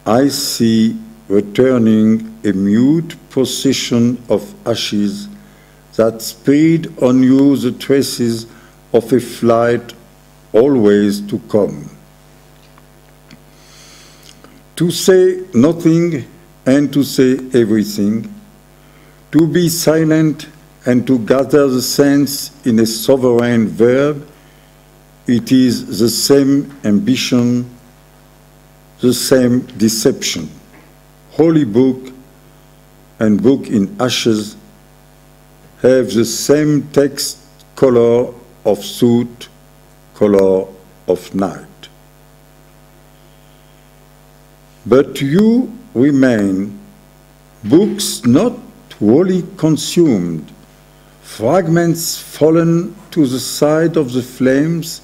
I see returning a mute procession of ashes that spread on you the traces of a flight always to come. To say nothing and to say everything, to be silent and to gather the sense in a sovereign verb, it is the same ambition, the same deception. Holy Book and Book in Ashes have the same text, color of soot, color of night. But you remain, books not wholly consumed, fragments fallen to the side of the flames,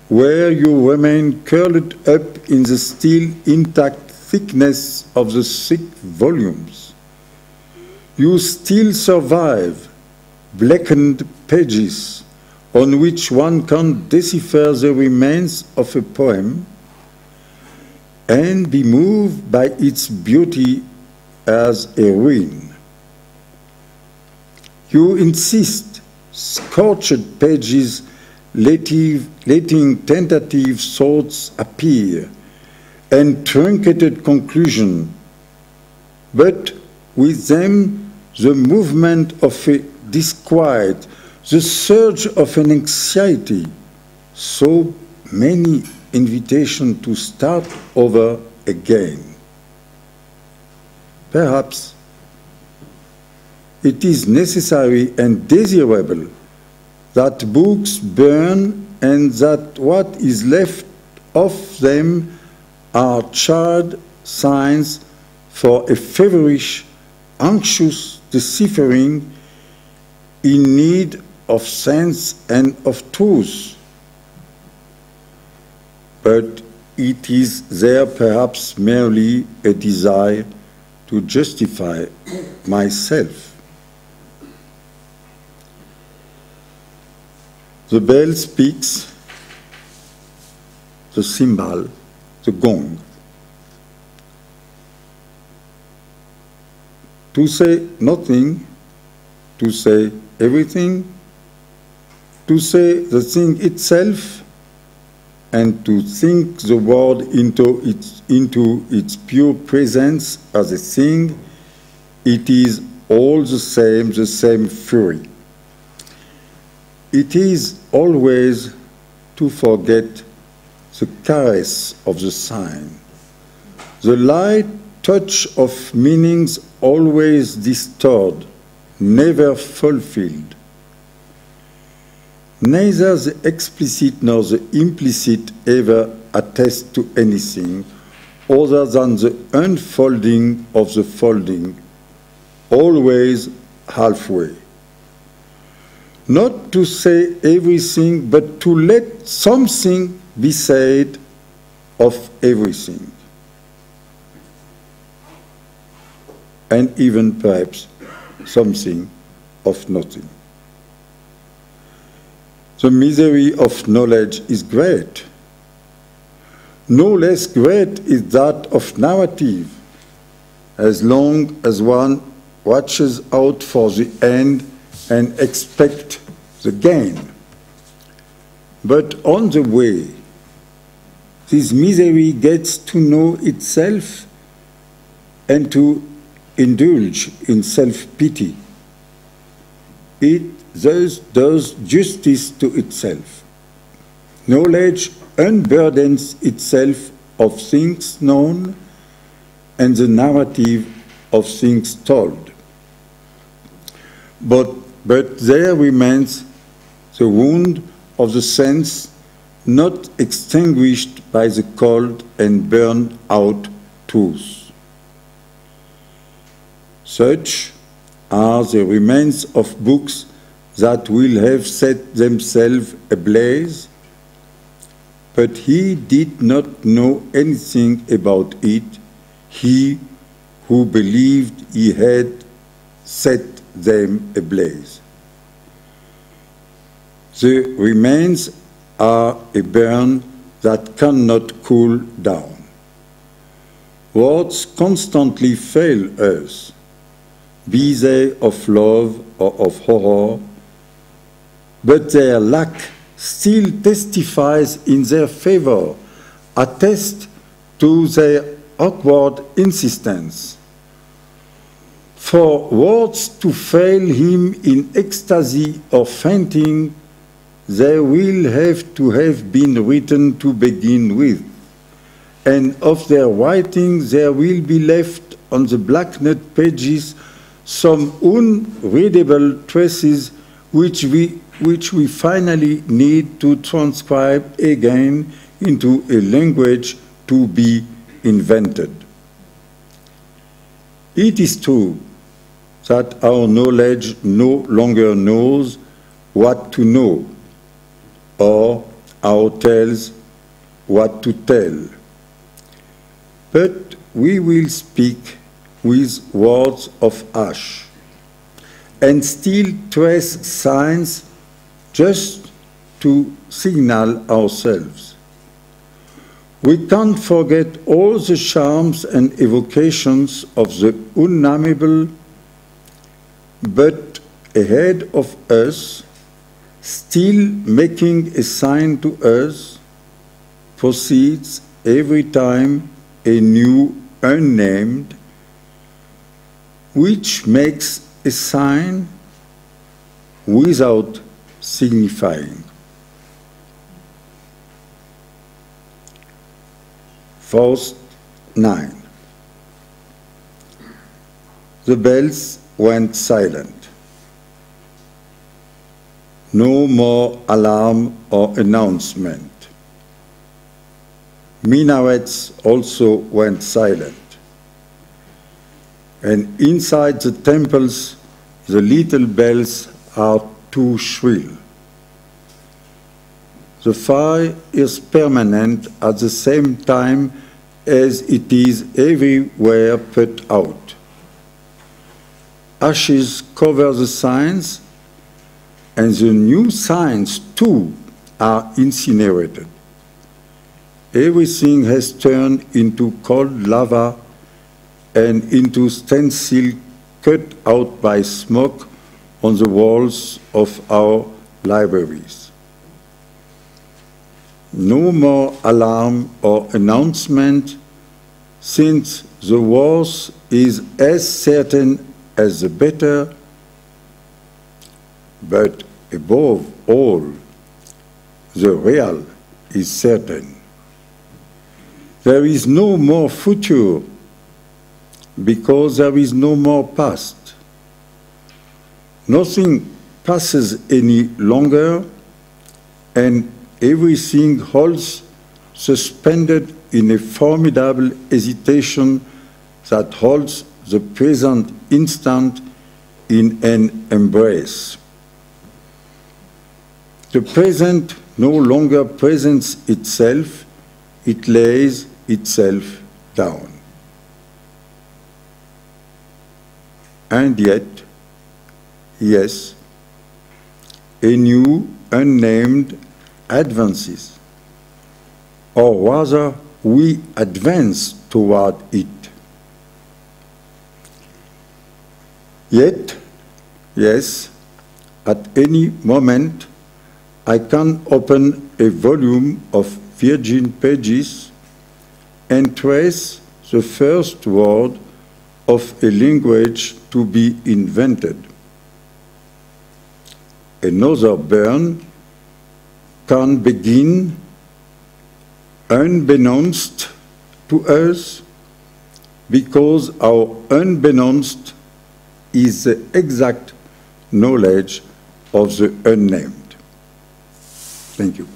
where you remain curled up in the still intact thickness of the thick volumes. You still survive, blackened pages on which one can decipher the remains of a poem and be moved by its beauty as a ruin. You insist, scorched pages letting tentative thoughts appear and truncated conclusion, but with them the movement of a disquiet, the surge of an anxiety, so many invitations to start over again. Perhaps it is necessary and desirable that books burn and that what is left of them are charred signs for a feverish, anxious deciphering in need of sense and of truth. But it is there perhaps merely a desire to justify myself. The bell speaks, the cymbal, the gong. To say nothing, to say everything, to say the thing itself, and to think the world into its pure presence as a thing, it is all the same fury. It is always to forget the caress of the sign, the light touch of meanings always distorted, never fulfilled. Neither the explicit nor the implicit ever attest to anything other than the unfolding of the folding, always halfway. Not to say everything, but to let something be said of everything. And even perhaps something of nothing. The misery of knowledge is great. No less great is that of narrative, as long as one watches out for the end and expects the gain. But on the way, this misery gets to know itself and to indulge in self-pity. It thus does justice to itself. Knowledge unburdens itself of things known and the narrative of things told. But there remains the wound of the sense not extinguished by the cold and burned out truth. Such are the remains of books that will have set themselves ablaze, but he did not know anything about it, he who believed he had set them ablaze. The remains are a burn that cannot cool down. Words constantly fail us, be they of love or of horror, but their lack still testifies in their favor, attests to their awkward insistence. For words to fail him in ecstasy or fainting, they will have to have been written to begin with, and of their writing there will be left on the blackened pages some unreadable traces which we finally need to transcribe again into a language to be invented. It is true that our knowledge no longer knows what to know, or our tales what to tell. But we will speak with words of ash, and still trace signs just to signal ourselves. We can't forget all the charms and evocations of the unnameable, but ahead of us, still making a sign to us, proceeds every time a new unnamed, which makes a sign without signifying. Faust 9. The bells went silent. No more alarm or announcement. Minarets also went silent. And inside the temples, the little bells are too shrill. The fire is permanent at the same time as it is everywhere put out. Ashes cover the signs, and the new signs too are incinerated. Everything has turned into cold lava and into stencil cut out by smoke on the walls of our libraries. No more alarm or announcement, since the worse is as certain as the better, but above all, the real is certain. There is no more future, because there is no more past. Nothing passes any longer, and everything holds suspended in a formidable hesitation that holds the present instant in an embrace. The present no longer presents itself, it lays itself down. And yet, yes, a new, unnamed advances, or rather we advance toward it. Yet, yes, at any moment I can open a volume of virgin pages and trace the first word of a language to be invented. Another burn can begin unbeknownst to us, because our unbeknownst is the exact knowledge of the unnamed. Thank you.